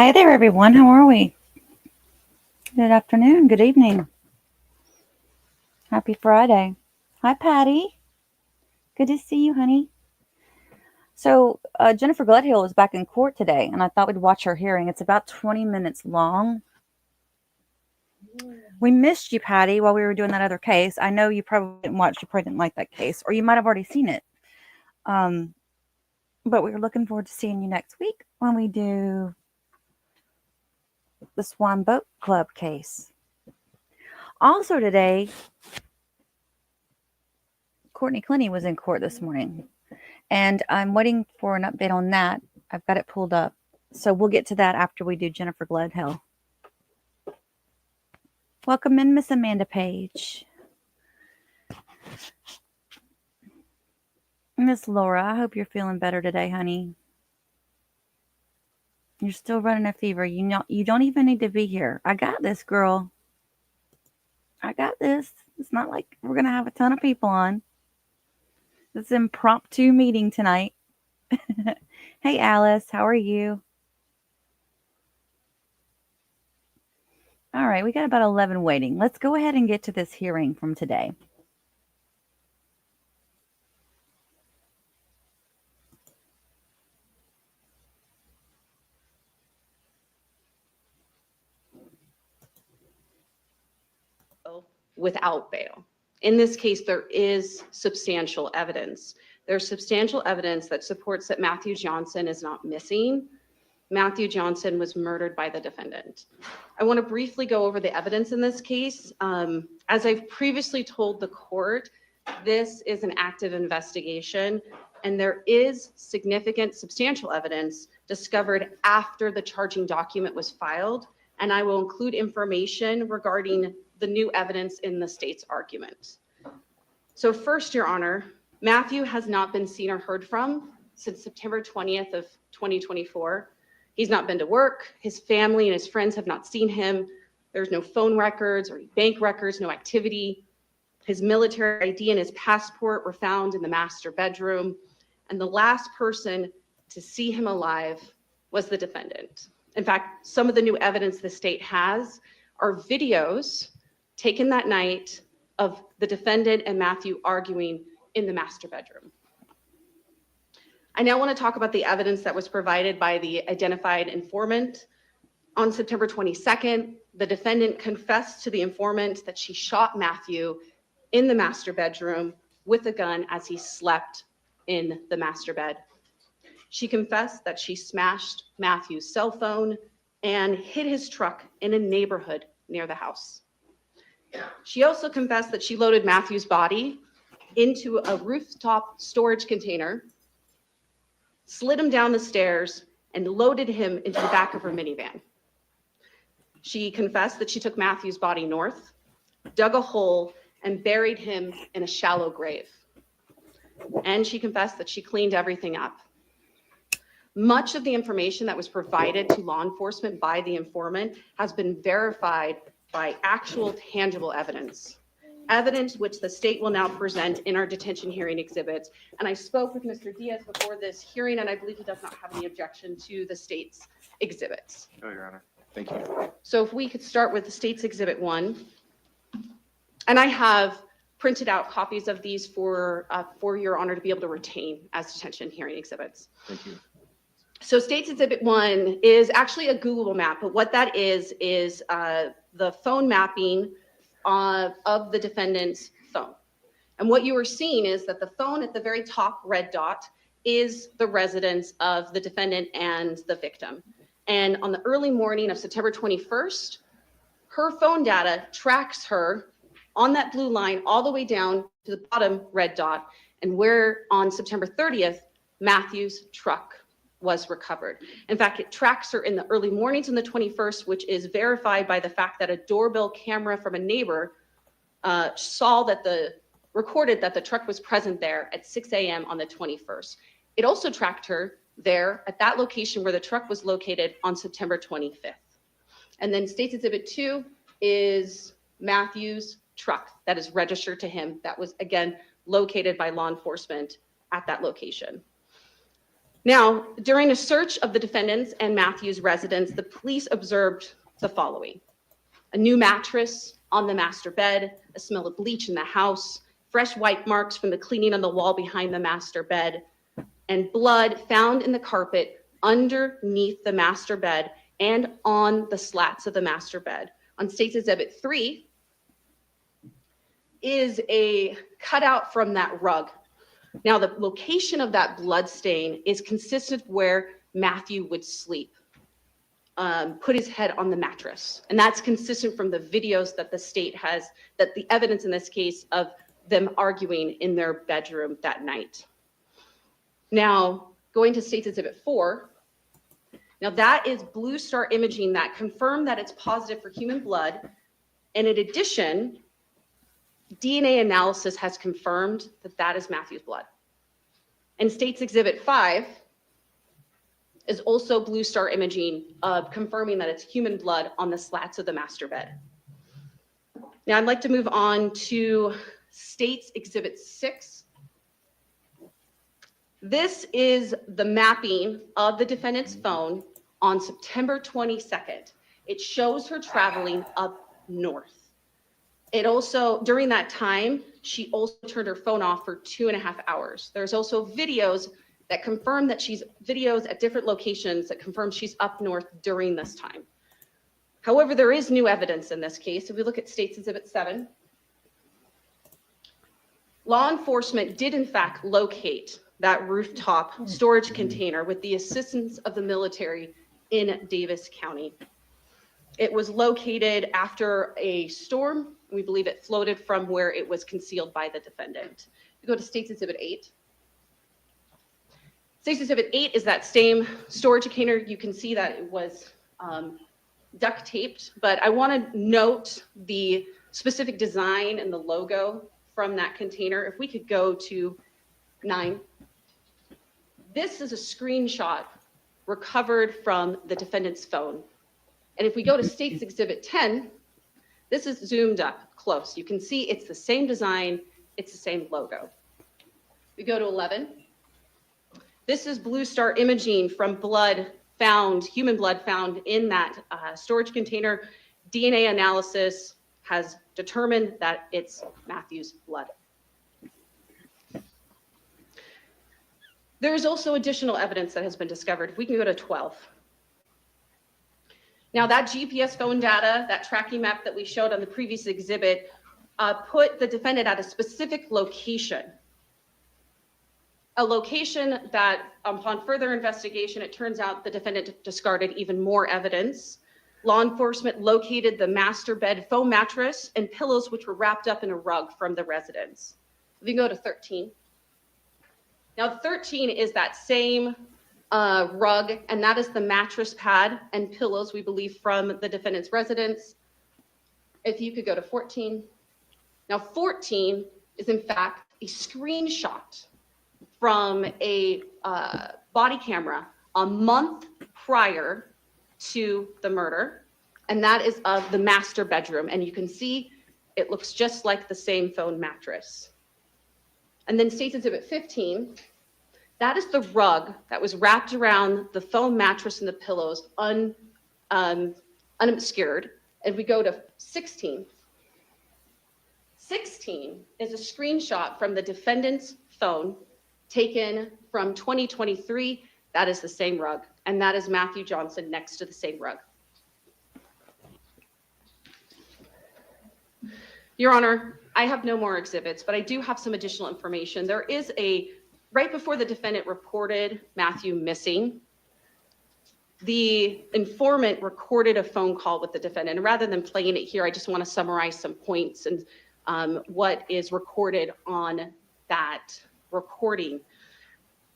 Hi there, everyone. How are we? Good afternoon. Good evening. Happy Friday. Hi, Patty. Good to see you, honey. So, Jennifer Gledhill is back in court today, and I thought we'd watch her hearing. It's about 20 minutes long. We missed you, Patty, while we were doing that other case. I know you probably didn't watch. You probably didn't like that case, or you might have already seen it. Um, but we are looking forward to seeing you next week when we do the Swan Boat Club case. Also today, Courtney Clenny was in court this morning, and I'm waiting for an update on that. I've got it pulled up. So we'll get to that after we do Jennifer Gledhill. Welcome in, Miss Amanda Page. Miss Laura, I hope you're feeling better today, honey. You're still running a fever. You don't even need to be here. I got this, girl. I got this. It's not like we're going to have a ton of people on. This impromptu meeting tonight. Hey, Alice, how are you? All right, we got about 11 waiting. Let's go ahead and get to this hearing from today. Without bail. In this case, there is substantial evidence. There's substantial evidence that supports that Matthew Johnson is not missing. Matthew Johnson was murdered by the defendant. I want to briefly go over the evidence in this case. As I've previously told the court, this is an active investigation, and there is significant, substantial evidence discovered after the charging document was filed, and I will include information regarding the new evidence in the state's argument. So first, Your Honor, Matthew has not been seen or heard from since September 20th of 2024. He's not been to work. His family and his friends have not seen him. There's no phone records or bank records, no activity. His military ID and his passport were found in the master bedroom. And the last person to see him alive was the defendant. In fact, some of the new evidence the state has are videos taken that night of the defendant and Matthew arguing in the master bedroom. I now want to talk about the evidence that was provided by the identified informant. On September 22nd, the defendant confessed to the informant that she shot Matthew in the master bedroom with a gun as he slept in the master bed. She confessed that she smashed Matthew's cell phone and hid his truck in a neighborhood near the house. She also confessed that she loaded Matthew's body into a rooftop storage container, slid him down the stairs, and loaded him into the back of her minivan. She confessed that she took Matthew's body north, dug a hole, and buried him in a shallow grave. And she confessed that she cleaned everything up. Much of the information that was provided to law enforcement by the informant has been verified by actual tangible evidence which the state will now present in our detention hearing exhibits. And I spoke with Mr. Diaz before this hearing, and I believe he does not have any objection to the state's exhibits. No, Your Honor. Thank you. So if we could start with the state's exhibit 1. And I have printed out copies of these for Your Honor to be able to retain as detention hearing exhibits. Thank you. So state's exhibit 1 is actually a Google map, but what that is the phone mapping of the defendant's phone. And what you are seeing is that the phone at the very top red dot is the residence of the defendant and the victim. And on the early morning of September 21st, her phone data tracks her on that blue line all the way down to the bottom red dot, and where on September 30th, Matthew's truck was recovered. In fact, it tracks her in the early mornings on the 21st, which is verified by the fact that a doorbell camera from a neighbor recorded that the truck was present there at 6 a.m. on the 21st. It also tracked her there at that location where the truck was located on September 25th. And then State's Exhibit 2 is Matthew's truck that is registered to him that was, again, located by law enforcement at that location. Now, during a search of the defendant's and Matthew's residence, the police observed the following: a new mattress on the master bed, a smell of bleach in the house, fresh wipe marks from the cleaning on the wall behind the master bed, and blood found in the carpet underneath the master bed and on the slats of the master bed. On State's Exhibit 3 is a cutout from that rug. Now, the location of that blood stain is consistent where Matthew would sleep, put his head on the mattress. And that's consistent from the videos that the state has, that the evidence in this case of them arguing in their bedroom that night. Now, going to State's Exhibit 4, now that is Blue Star imaging that confirmed that it's positive for human blood. And in addition, DNA analysis has confirmed that that is Matthew's blood. And State's Exhibit 5 is also Blue Star imaging confirming that it's human blood on the slats of the master bed. Now I'd like to move on to State's Exhibit 6. This is the mapping of the defendant's phone on September 22nd. It shows her traveling up north. It also, during that time, she also turned her phone off for 2.5 hours. There's also videos that confirm that videos at different locations that confirm she's up north during this time. However, there is new evidence in this case. If we look at State's Exhibit 7, law enforcement did in fact locate that rooftop storage container with the assistance of the military in Davis County. It was located after a storm. We believe it floated from where it was concealed by the defendant. We go to State's Exhibit 8. State's Exhibit 8 is that same storage container. You can see that it was duct taped, but I want to note the specific design and the logo from that container. If we could go to 9. This is a screenshot recovered from the defendant's phone. And if we go to State's Exhibit 10, this is zoomed up close. You can see it's the same design, it's the same logo. We go to 11. This is Blue Star imaging from blood found, human blood found in that storage container. DNA analysis has determined that it's Matthew's blood. There is also additional evidence that has been discovered. We can go to 12. Now that GPS phone data, that tracking map that we showed on the previous exhibit, put the defendant at a specific location. A location that upon further investigation, it turns out the defendant discarded even more evidence. Law enforcement located the master bed foam mattress and pillows which were wrapped up in a rug from the residence. We can go to 13. Now 13 is that same rug, and that is the mattress pad and pillows, we believe, from the defendant's residence. If you could go to 14. Now 14 is in fact a screenshot from a body camera a month prior to the murder, and that is of the master bedroom. And you can see it looks just like the same foam mattress. And then State's Exhibit 15, that is the rug that was wrapped around the foam mattress and the pillows unobscured. And we go to 16. 16 is a screenshot from the defendant's phone taken from 2023. That is the same rug. And that is Matthew Johnson next to the same rug. Your Honor, I have no more exhibits, but I do have some additional information. There is right before the defendant reported Matthew missing, the informant recorded a phone call with the defendant. And rather than playing it here, I just want to summarize some points and what is recorded on that recording.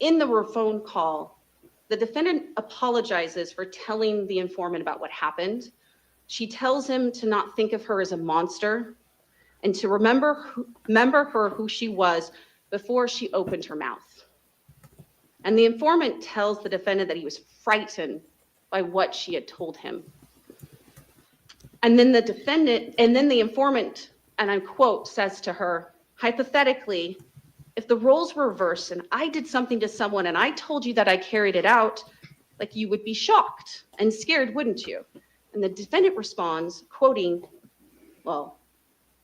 In the phone call, the defendant apologizes for telling the informant about what happened. She tells him to not think of her as a monster and to remember her who she was before she opened her mouth. And the informant tells the defendant that he was frightened by what she had told him. And then the informant, and I quote, says to her, hypothetically, if the roles were reversed and I did something to someone and I told you that I carried it out, like you would be shocked and scared, wouldn't you? And the defendant responds, quoting, well,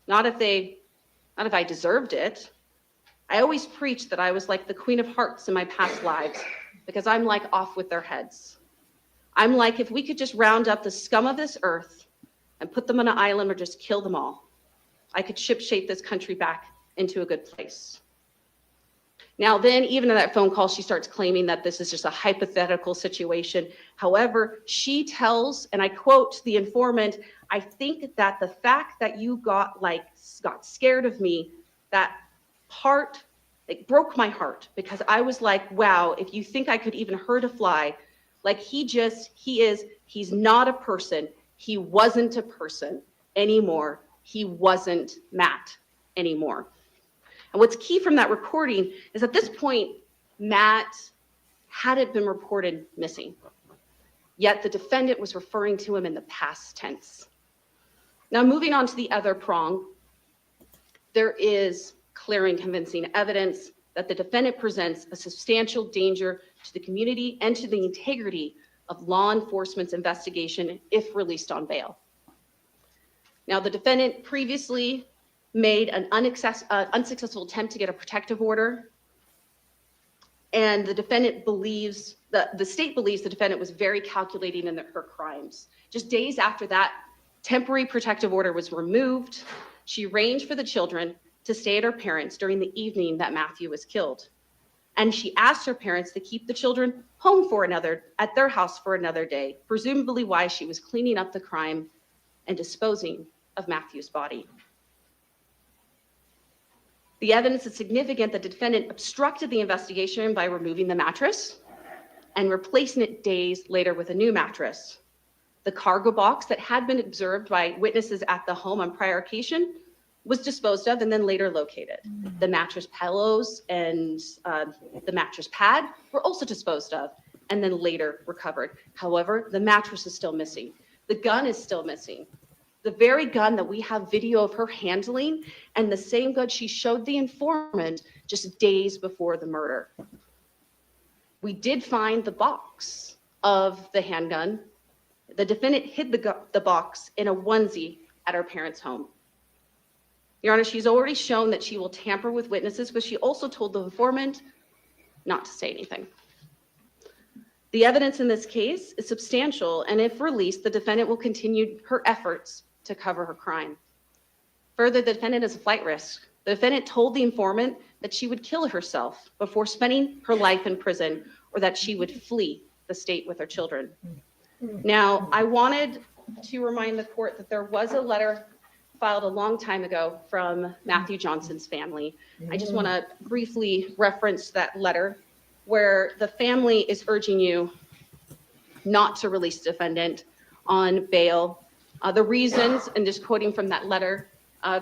not if I deserved it. I always preached that I was like the Queen of Hearts in my past lives because I'm like off with their heads. I'm like, if we could just round up the scum of this earth and put them on an island or just kill them all, I could shipshape this country back into a good place. Now, then, even in that phone call, she starts claiming that this is just a hypothetical situation. However, she tells, and I quote the informant, I think that the fact that you got scared of me, that part, it broke my heart because I was like, wow, if you think I could even hurt a fly, like he's not a person. He wasn't a person anymore. He wasn't Matt anymore. And what's key from that recording is at this point, Matt hadn't been reported missing, yet the defendant was referring to him in the past tense. Now, moving on to the other prong, there is clear and convincing evidence that the defendant presents a substantial danger to the community and to the integrity of law enforcement's investigation if released on bail. Now, the defendant previously made an unsuccessful attempt to get a protective order, and the defendant believes, the state believes the defendant was very calculating in her crimes. Just days after that temporary protective order was removed, she arranged for the children to stay at her parents' during the evening that Matthew was killed. And she asked her parents to keep the children home at their house for another day, presumably while she was cleaning up the crime and disposing of Matthew's body. The evidence is significant that the defendant obstructed the investigation by removing the mattress and replacing it days later with a new mattress. The cargo box that had been observed by witnesses at the home on prior occasion was disposed of and then later located. The mattress pillows and the mattress pad were also disposed of and then later recovered. However, the mattress is still missing. The gun is still missing. The very gun that we have video of her handling and the same gun she showed the informant just days before the murder. We did find the box of the handgun. The defendant hid the box in a onesie at her parents' home. Your Honor, she's already shown that she will tamper with witnesses, but she also told the informant not to say anything. The evidence in this case is substantial, and if released, the defendant will continue her efforts to cover her crime. Further, the defendant is a flight risk. The defendant told the informant that she would kill herself before spending her life in prison, or that she would flee the state with her children. Now, I wanted to remind the court that there was a letter filed a long time ago from Matthew Johnson's family. I just want to briefly reference that letter where the family is urging you not to release the defendant on bail. The reasons, and just quoting from that letter,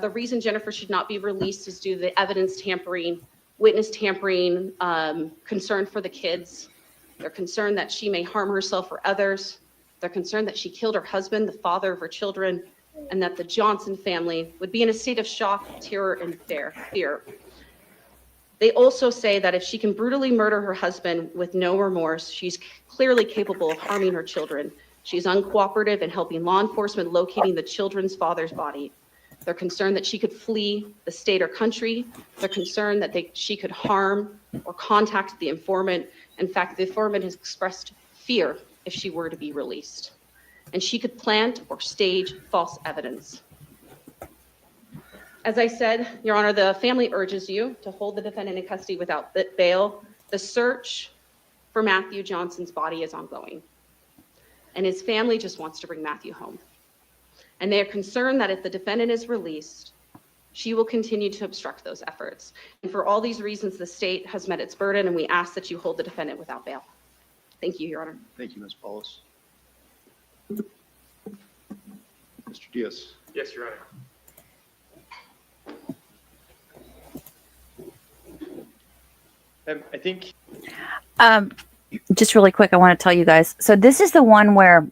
the reason Jennifer should not be released is due to the evidence tampering, witness tampering, concern for the kids. They're concerned that she may harm herself or others. They're concerned that she killed her husband, the father of her children, and that the Johnson family would be in a state of shock, terror, and fear. They also say that if she can brutally murder her husband with no remorse, she's clearly capable of harming her children. She's uncooperative in helping law enforcement locating the children's father's body. They're concerned that she could flee the state or country. They're concerned that she could harm or contact the informant. In fact, the informant has expressed fear if she were to be released. And she could plant or stage false evidence. As I said, Your Honor, the family urges you to hold the defendant in custody without bail. The search for Matthew Johnson's body is ongoing, and his family just wants to bring Matthew home. And they are concerned that if the defendant is released, she will continue to obstruct those efforts. And for all these reasons, the state has met its burden, and we ask that you hold the defendant without bail. Thank you, Your Honor. Thank you, Ms. Paulus. Mr. Diaz. Yes, Your Honor. I think. Just really quick, I want to tell you guys. So this is the one where,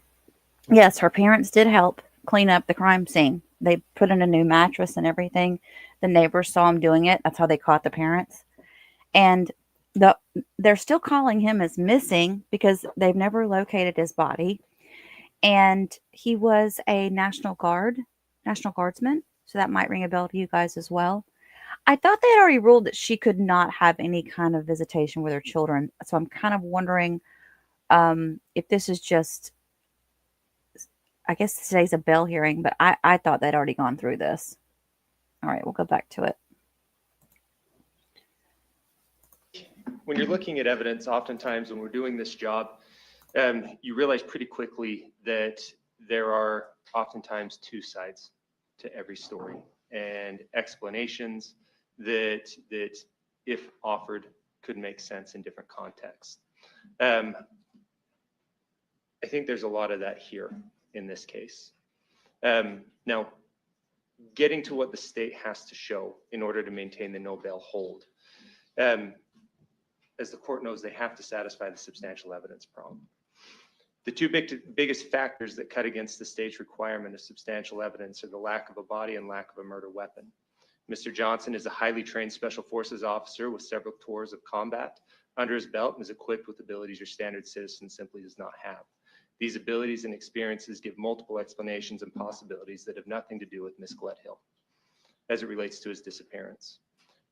yes, her parents did help clean up the crime scene. They put in a new mattress and everything. The neighbors saw them doing it. That's how they caught the parents. And they're still calling him as missing because they've never located his body. And he was a National Guardsman. So that might ring a bell to you guys as well. I thought they had already ruled that she could not have any kind of visitation with her children. So I'm kind of wondering if this is just, I guess today's a bail hearing, but I thought they'd already gone through this. All right, we'll go back to it. When you're looking at evidence, oftentimes when we're doing this job, you realize pretty quickly that there are oftentimes two sides to every story and explanations that if offered could make sense in different contexts. I think there's a lot of that here in this case. Now, getting to what the state has to show in order to maintain the no bail hold. As the court knows, they have to satisfy the substantial evidence problem. The two biggest factors that cut against the state's requirement of substantial evidence are the lack of a body and lack of a murder weapon. Mr. Johnson is a highly trained special forces officer with several tours of combat under his belt and is equipped with abilities your standard citizen simply does not have. These abilities and experiences give multiple explanations and possibilities that have nothing to do with Miss Gledhill as it relates to his disappearance.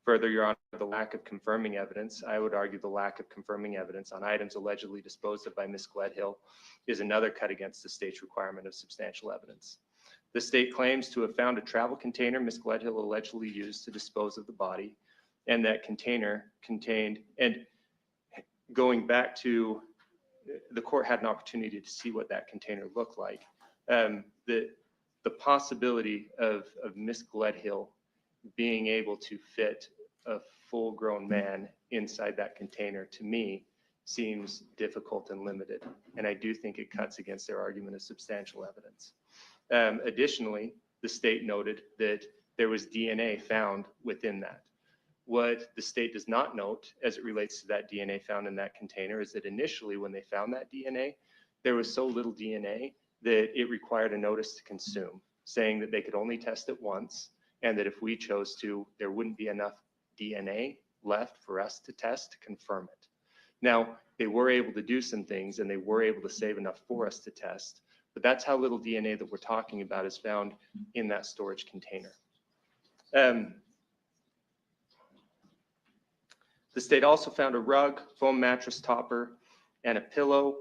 Further, Your Honor, the lack of confirming evidence, I would argue the lack of confirming evidence on items allegedly disposed of by Miss Gledhill is another cut against the state's requirement of substantial evidence. The state claims to have found a travel container Miss Gledhill allegedly used to dispose of the body, and that container contained, and going back to, the court had an opportunity to see what that container looked like. The possibility of Miss Gledhill being able to fit a full-grown man inside that container, to me, seems difficult and limited. And I do think it cuts against their argument of substantial evidence. Additionally, the state noted that there was DNA found within that. What the state does not note as it relates to that DNA found in that container is that initially when they found that DNA, there was so little DNA that it required a notice to consume, saying that they could only test it once, and that if we chose to, there wouldn't be enough DNA left for us to test to confirm it. Now, they were able to do some things and they were able to save enough for us to test, but that's how little DNA that we're talking about is found in that storage container. The state also found a rug, foam mattress topper, and a pillow.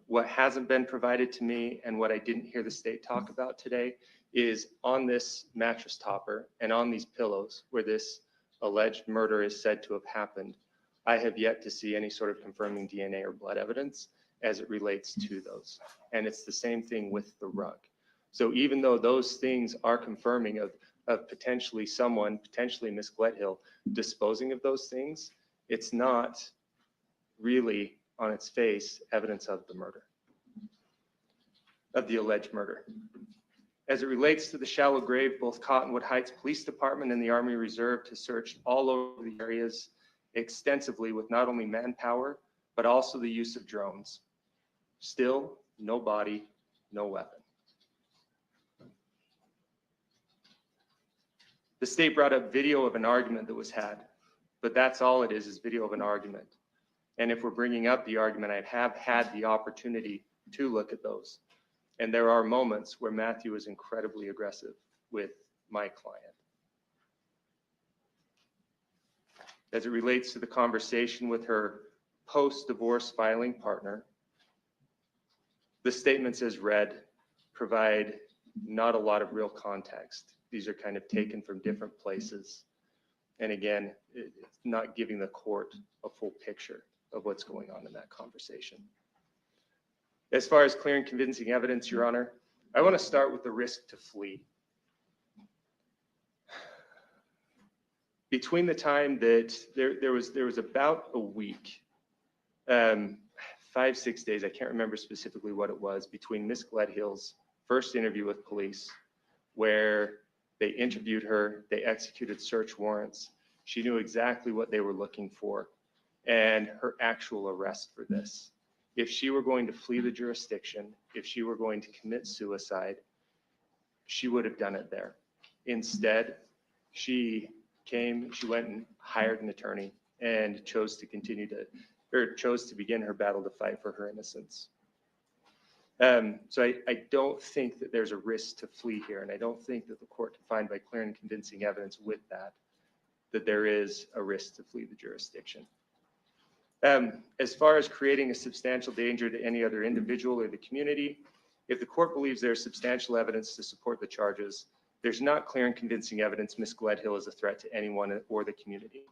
What hasn't been provided to me and what I didn't hear the state talk about today is on this mattress topper and on these pillows where this alleged murder is said to have happened, I have yet to see any sort of confirming DNA or blood evidence as it relates to those. And it's the same thing with the rug. So even though those things are confirming of potentially someone, potentially Miss Gledhill, disposing of those things, it's not really on its face evidence of the murder, of the alleged murder. As it relates to the shallow grave, both Cottonwood Heights Police Department and the Army Reserve has searched all over the areas extensively with not only manpower, but also the use of drones. Still, no body, no weapon. The state brought up video of an argument that was had, but that's all it is video of an argument. And if we're bringing up the argument, I have had the opportunity to look at those. And there are moments where Matthew is incredibly aggressive with my client. As it relates to the conversation with her post-divorce filing partner, the statements as read provide not a lot of real context. These are kind of taken from different places. And again, it's not giving the court a full picture of what's going on in that conversation. As far as clear and convincing evidence, Your Honor, I want to start with the risk to flee. Between the time that there was about a week, 5-6 days, I can't remember specifically what it was, between Miss Gledhill's first interview with police, where they interviewed her, they executed search warrants, she knew exactly what they were looking for, and her actual arrest for this. If she were going to flee the jurisdiction, if she were going to commit suicide, she would have done it there. Instead, she went and hired an attorney. and chose to begin her battle to fight for her innocence. So I don't think that there's a risk to flee here, and I don't think that the court can find by clear and convincing evidence with that there is a risk to flee the jurisdiction. As far as creating a substantial danger to any other individual or the community, if the court believes there's substantial evidence to support the charges, there's not clear and convincing evidence Ms. Gledhill is a threat to anyone or the community.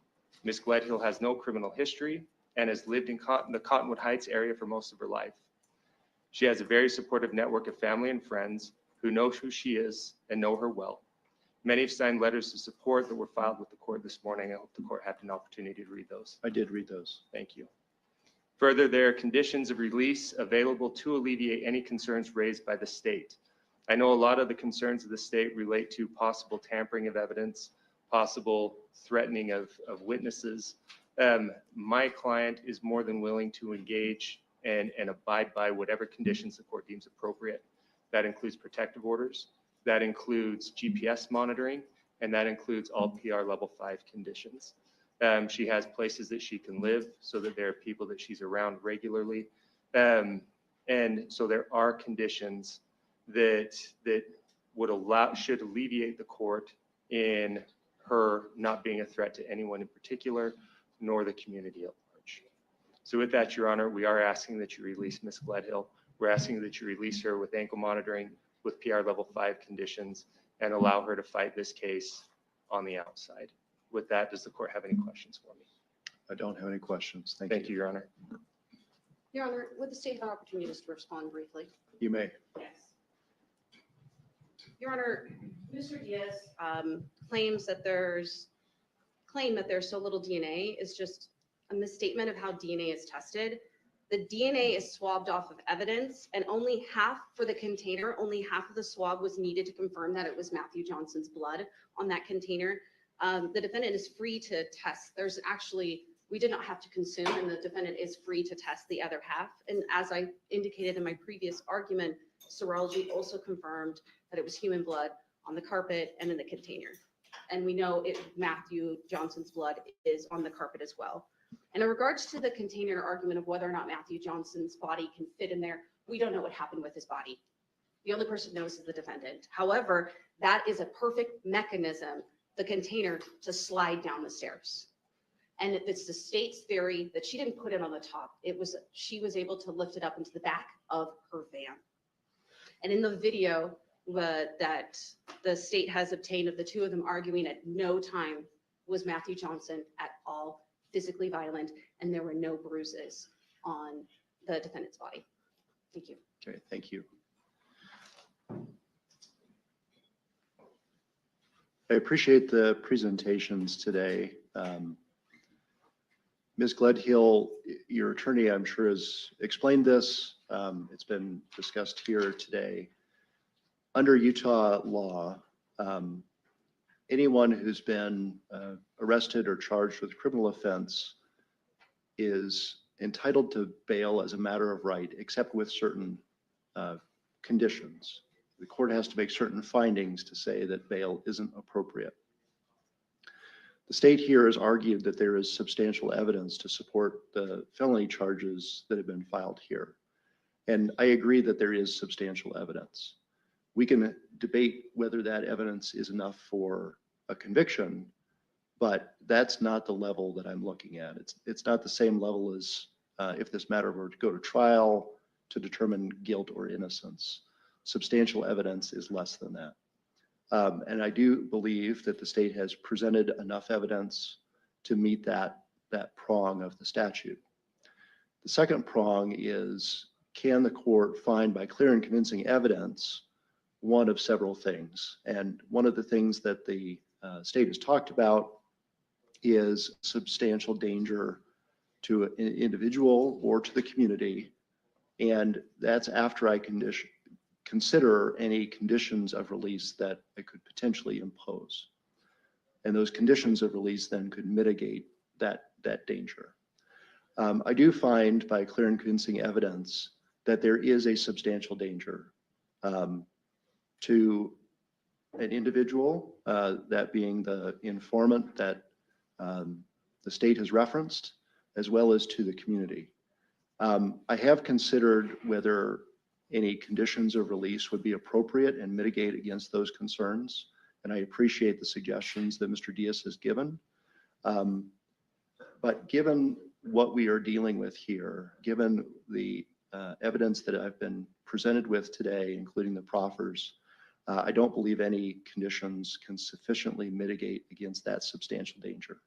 Ms. Gledhill has no criminal history and has lived in the Cottonwood Heights area for most of her life. She has a very supportive network of family and friends who know who she is and know her well. Many have signed letters of support that were filed with the court this morning. I hope the court had an opportunity to read those. I did read those. Thank you. Further, there are conditions of release available to alleviate any concerns raised by the state. I know a lot of the concerns of the state relate to possible tampering of evidence, possible threatening of witnesses. My client is more than willing to engage and abide by whatever conditions the court deems appropriate. That includes protective orders, that includes GPS monitoring, and that includes all PR level 5 conditions. She has places that she can live so that there are people that she's around regularly. And so there are conditions that should alleviate the court in her not being a threat to anyone in particular, nor the community at large. So with that, Your Honor, we are asking that you release Ms. Gledhill. We're asking that you release her with ankle monitoring, with PR level 5 conditions, and allow her to fight this case on the outside. With that, does the court have any questions for me? I don't have any questions. Thank you. Your Honor. Your Honor, would the state have an opportunity just to respond briefly? You may. Yes. Your Honor, Mr. Diaz claims that there's so little DNA is just a misstatement of how DNA is tested. The DNA is swabbed off of evidence, and only half for the container, only half of the swab was needed to confirm that it was Matthew Johnson's blood on that container. The defendant is free to test. There's actually, we did not have to consume, and the defendant is free to test the other half. And as I indicated in my previous argument, serology also confirmed that it was human blood on the carpet and in the container. And we know Matthew Johnson's blood is on the carpet as well. And in regards to the container argument of whether or not Matthew Johnson's body can fit in there, we don't know what happened with his body. The only person who knows is the defendant. However, that is a perfect mechanism, the container, to slide down the stairs. And it's the state's theory that she didn't put it on the top. She was able to lift it up into the back of her van. And in the video that the state has obtained of the two of them arguing, at no time was Matthew Johnson at all physically violent, and there were no bruises on the defendant's body. Thank you. Okay, thank you. I appreciate the presentations today. Ms. Gledhill, your attorney, I'm sure, has explained this. It's been discussed here today. Under Utah law, anyone who's been arrested or charged with a criminal offense is entitled to bail as a matter of right, except with certain conditions. The court has to make certain findings to say that bail isn't appropriate. The state here has argued that there is substantial evidence to support the felony charges that have been filed here. And I agree that there is substantial evidence. We can debate whether that evidence is enough for a conviction, but that's not the level that I'm looking at. It's not the same level as if this matter were to go to trial to determine guilt or innocence. Substantial evidence is less than that. And I do believe that the state has presented enough evidence to meet that prong of the statute. The second prong is, can the court find by clear and convincing evidence one of several things? And one of the things that the state has talked about is substantial danger to an individual or to the community. And that's after I consider any conditions of release that I could potentially impose. And those conditions of release then could mitigate that danger. I do find by clear and convincing evidence that there is a substantial danger to an individual, that being the informant that the state has referenced, as well as to the community. I have considered whether any conditions of release would be appropriate and mitigate against those concerns. And I appreciate the suggestions that Mr. Diaz has given. But given what we are dealing with here, given the evidence that I've been presented with today, including the proffers, I don't believe any conditions can sufficiently mitigate against that substantial danger.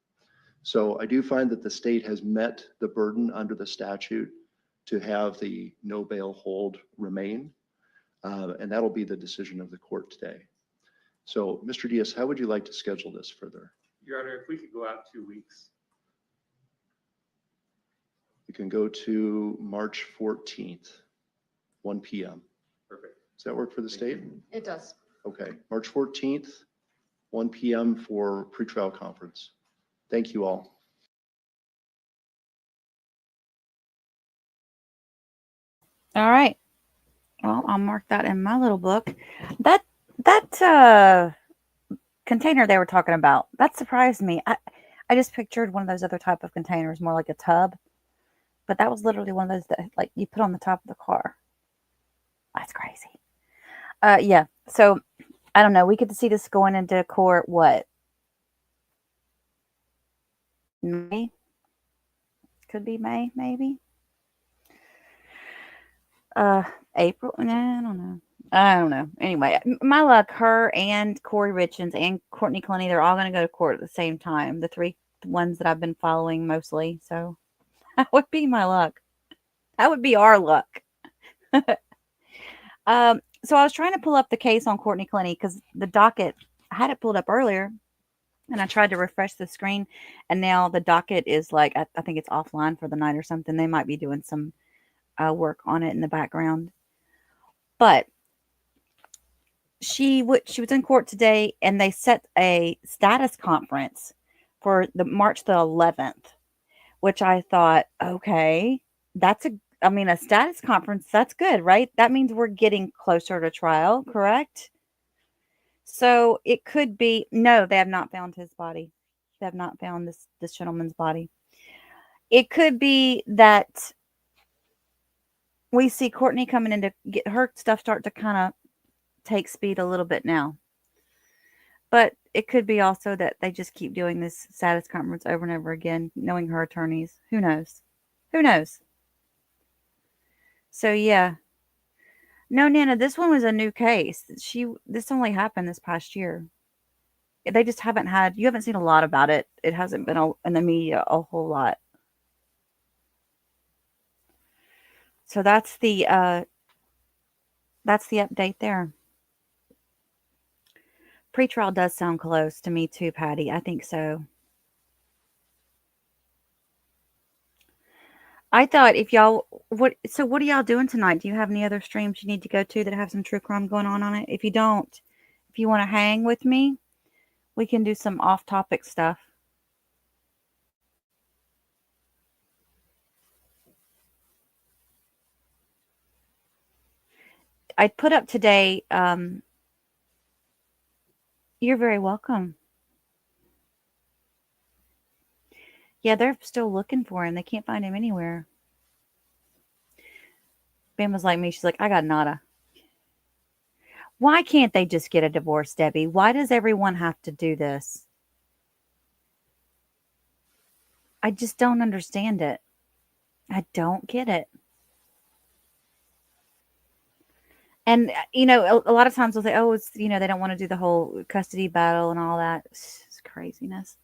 So I do find that the state has met the burden under the statute to have the no bail hold remain. And that'll be the decision of the court today. So Mr. Diaz, how would you like to schedule this further? Your Honor, if we could go out 2 weeks. We can go to March 14th, 1 p.m. Perfect. Does that work for the state? It does. Okay, March 14th, 1 p.m. for pretrial conference. Thank you all. All right. Well, I'll mark that in my little book. That container they were talking about, that surprised me. I just pictured one of those other type of containers, more like a tub. But that was literally one of those that like you put on the top of the car. That's crazy. Yeah. So I don't know. We get to see this going into court. What? May? Could be May, maybe. April. No, I don't know. Anyway, my luck. Her and Corey Richens and Courtney Clenny, they're all going to go to court at the same time. The three ones that I've been following mostly. So that would be my luck. That would be our luck. So I was trying to pull up the case on Courtney Clenny because the docket, I had it pulled up earlier and I tried to refresh the screen and now the docket is like, I think it's offline for the night or something. They might be doing some work on it in the background. But she was in court today and they set a status conference for the March the 11th, which I thought, okay, a status conference, that's good, right? That means we're getting closer to trial, correct? So it could be, no, they have not found his body. They have not found this gentleman's body. It could be that we see Courtney coming in to get her stuff start to kind of take speed a little bit now. But it could be also that they just keep doing this status conference over and over again, knowing her attorneys. Who knows? Who knows? So yeah. No, Nana, this one was a new case. This only happened this past year. They just you haven't seen a lot about it. It hasn't been in the media a whole lot. So that's the update there. Pretrial does sound close to me too, Patty. I think so. I thought what are y'all doing tonight? Do you have any other streams you need to go to that have some true crime going on it? If you don't, if you want to hang with me, we can do some off-topic stuff. I put up today, you're very welcome. Yeah, they're still looking for him. They can't find him anywhere. Ben was like me. She's like, I got nada. Why can't they just get a divorce, Debbie? Why does everyone have to do this? I just don't understand it. I don't get it. And, a lot of times they'll say, oh, it's, they don't want to do the whole custody battle and all that. It's craziness.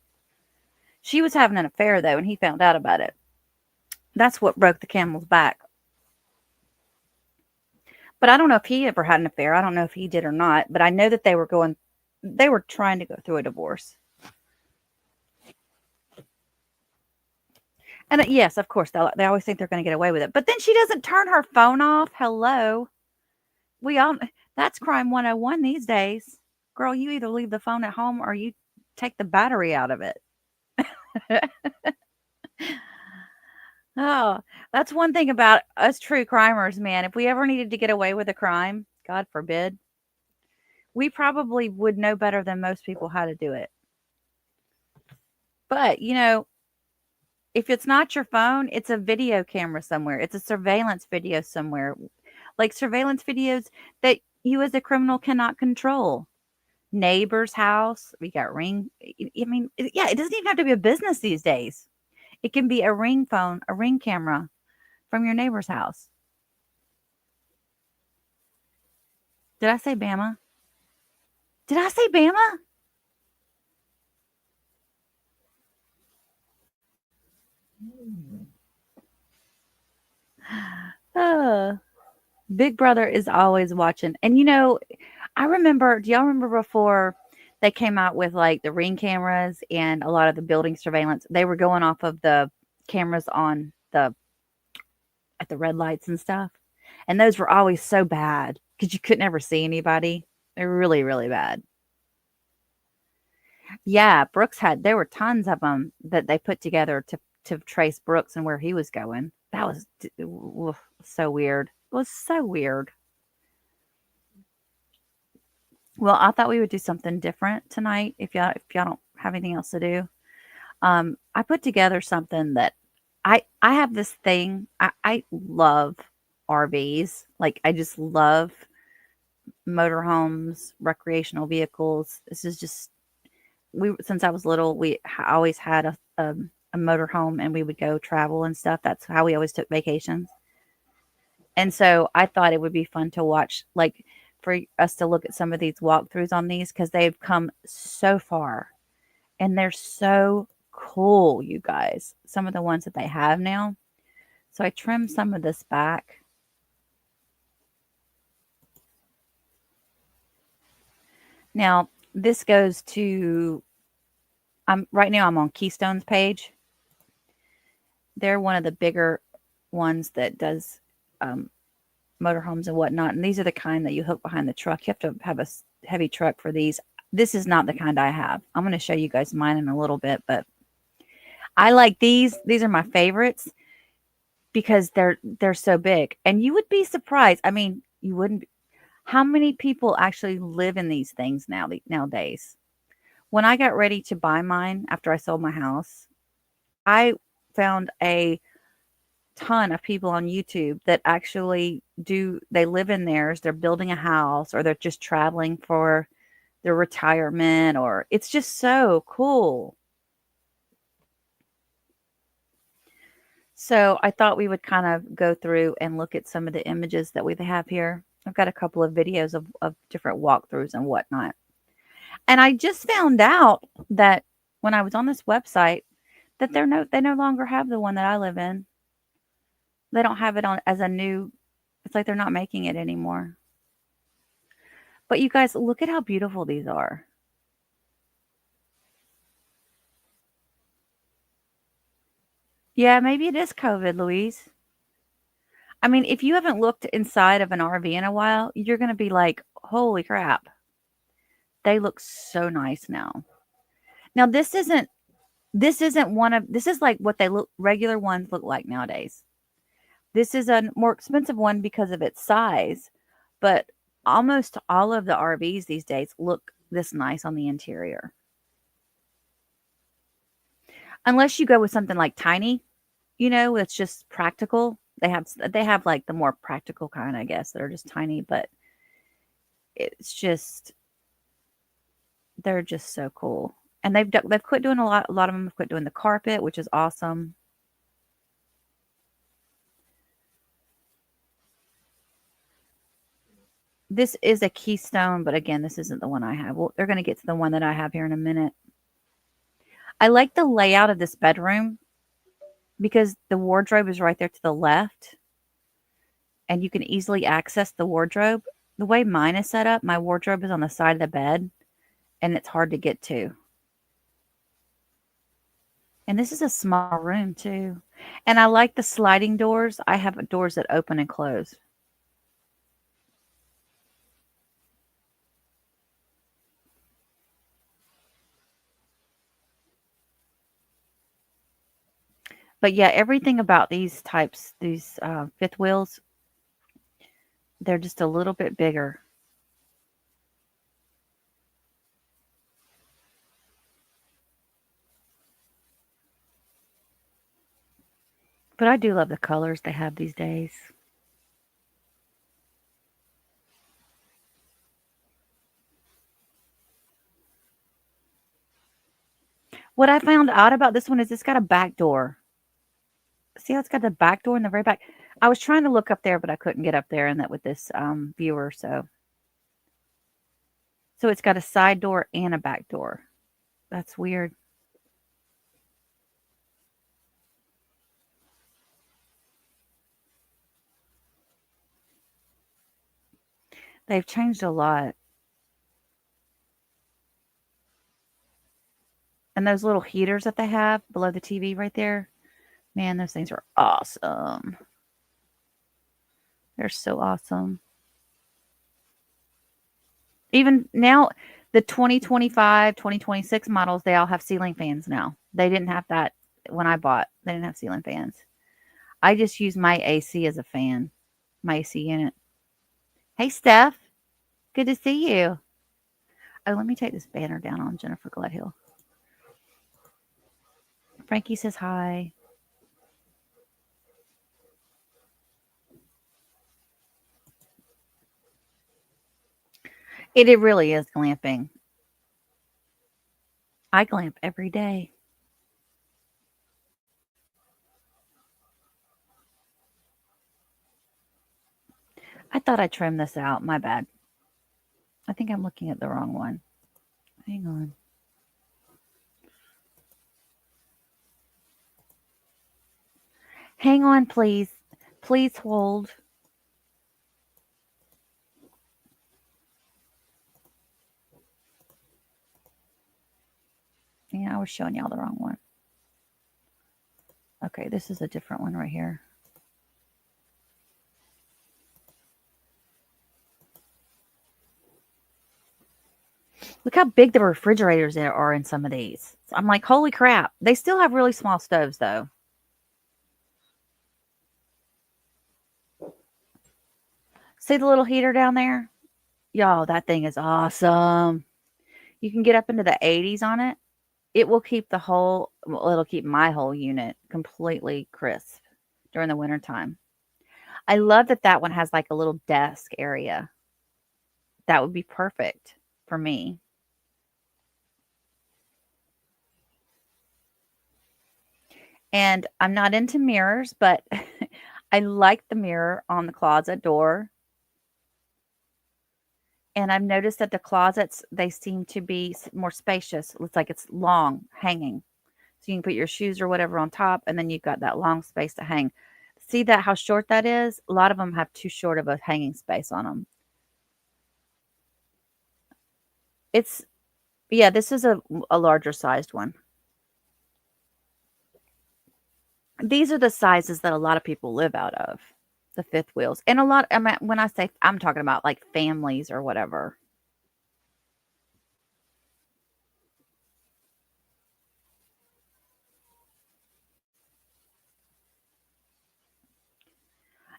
She was having an affair, though, and he found out about it. That's what broke the camel's back. But I don't know if he ever had an affair. I don't know if he did or not. But I know that they were trying to go through a divorce. And yes, of course, they always think they're going to get away with it. But then she doesn't turn her phone off. Hello. That's crime 101 these days. Girl, you either leave the phone at home or you take the battery out of it. Oh, that's one thing about us true crimers, man. If we ever needed to get away with a crime, God forbid, we probably would know better than most people how to do it. But, If it's not your phone, it's a video camera somewhere. It's a surveillance video somewhere. Like surveillance videos that you as a criminal cannot control. Neighbor's house, we got ring. I mean, yeah, it doesn't even have to be a business these days. It can be a ring phone, a ring camera from your neighbor's house. Did I say Bama? Did I say Bama? Uh, Big Brother is always watching. And I remember, do y'all remember before they came out with like the ring cameras and a lot of the building surveillance? They were going off of the cameras on the at the red lights and stuff. And those were always so bad because you couldn't ever see anybody. They're really, really bad. Yeah, there were tons of them that they put together to trace Brooks and where he was going. That was so weird. It was so weird. Well, I thought we would do something different tonight if y'all don't have anything else to do. I put together something that I have this thing. I love RVs. Like I just love motorhomes, recreational vehicles. This is just since I was little, we always had a motorhome and we would go travel and stuff. That's how we always took vacations. And so I thought it would be fun to watch, like for us to look at some of these walkthroughs on these because they've come so far and they're so cool, you guys. Some of the ones that they have now. So I trimmed some of this back. Now, this goes to, right now I'm on Keystone's page. They're one of the bigger ones that does motorhomes and whatnot. And these are the kind that you hook behind the truck. You have to have a heavy truck for these. This is not the kind I have. I'm going to show you guys mine in a little bit, but I like these. These are my favorites because they're so big. And you would be surprised. I mean, you wouldn't. How many people actually live in these things nowadays? When I got ready to buy mine after I sold my house, I found a ton of people on YouTube that actually they live in theirs, they're building a house or they're just traveling for their retirement, or it's just so cool. So I thought we would kind of go through and look at some of the images that we have here. I've got a couple of videos of different walkthroughs and whatnot. And I just found out that when I was on this website that they no longer have the one that I live in. They don't have it on as a new, it's like they're not making it anymore. But you guys, look at how beautiful these are. Yeah, maybe it is COVID, Louise. I mean, if you haven't looked inside of an RV in a while, you're going to be like, holy crap. They look so nice now. Now, this is like what regular ones look like nowadays. This is a more expensive one because of its size, but almost all of the RVs these days look this nice on the interior. Unless you go with something like tiny, it's just practical. They have like the more practical kind, I guess, that are just tiny, but they're just so cool. And they've quit doing a lot of them have quit doing the carpet, which is awesome. This is a Keystone, but again, this isn't the one I have. Well, they're going to get to the one that I have here in a minute. I like the layout of this bedroom because the wardrobe is right there to the left and you can easily access the wardrobe. The way mine is set up, my wardrobe is on the side of the bed and it's hard to get to. And this is a small room too. And I like the sliding doors. I have doors that open and close. But yeah, everything about these fifth wheels, they're just a little bit bigger. But I do love the colors they have these days. What I found out about this one is it's got a back door. See how it's got the back door in the very back? I was trying to look up there, but I couldn't get up there and that with this viewer. So it's got a side door and a back door. That's weird. They've changed a lot. And those little heaters that they have below the TV right there, man, those things are awesome. They're so awesome. Even now, the 2025, 2026 models, they all have ceiling fans now. They didn't have that when I bought. They didn't have ceiling fans. I just use my AC as a fan, my AC unit. Hey, Steph. Good to see you. Oh, let me take this banner down on Jennifer Gledhill. Frankie says hi. It really is glamping. I glamp every day. I thought I trimmed this out. My bad. I think I'm looking at the wrong one. Hang on. Hang on, please. Please hold. Yeah, I was showing y'all the wrong one. Okay, this is a different one right here. Look how big the refrigerators there are in some of these. I'm like, holy crap. They still have really small stoves, though. See the little heater down there? Y'all, that thing is awesome. You can get up into the 80s on it. It will keep it'll keep my whole unit completely crisp during the wintertime. I love that one has like a little desk area. That would be perfect for me. And I'm not into mirrors, but I like the mirror on the closet door. And I've noticed that the closets, they seem to be more spacious. Looks like it's long, hanging. So you can put your shoes or whatever on top, and then you've got that long space to hang. See that how short that is? A lot of them have too short of a hanging space on them. Yeah, this is a larger sized one. These are the sizes that a lot of people live out of, the fifth wheels. And when I say, I'm talking about like families or whatever.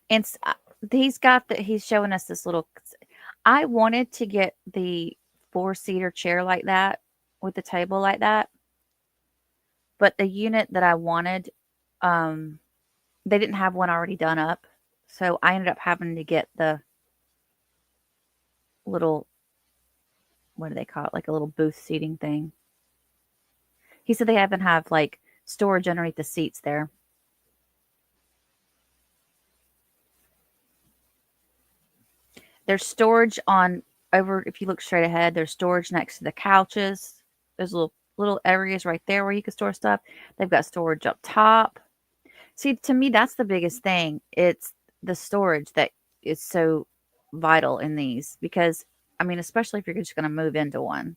And he's showing us this little, I wanted to get the 4-seater chair like that with the table like that. But the unit that I wanted, they didn't have one already done up. So I ended up having to get the little, what do they call it? Like a little booth seating thing. He said they haven't have like storage underneath the seats there. There's storage if you look straight ahead, there's storage next to the couches. There's little areas right there where you can store stuff. They've got storage up top. See, to me, that's the biggest thing. It's the storage that is so vital in these because, I mean, especially if you're just going to move into one.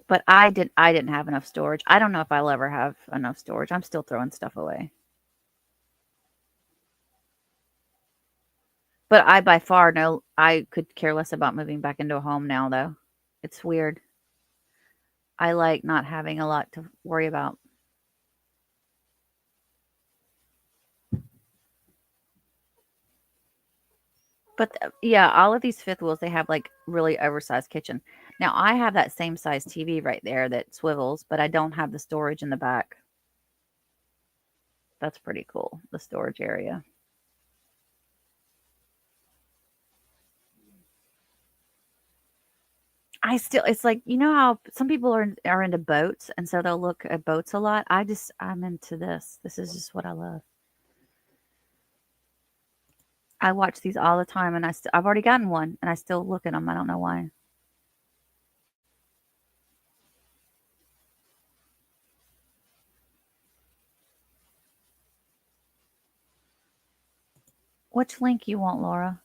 But I didn't have enough storage. I don't know if I'll ever have enough storage. I'm still throwing stuff away. But I by far know I could care less about moving back into a home now, though. It's weird. I like not having a lot to worry about. But yeah, all of these fifth wheels, they have like really oversized kitchen. Now, I have that same size TV right there that swivels, but I don't have the storage in the back. That's pretty cool, the storage area. It's like, you know how some people are into boats, and so they'll look at boats a lot. I'm into this. This is just what I love. I watch these all the time, and I've already gotten one, and I still look at them. I don't know why. Which link you want, Laura?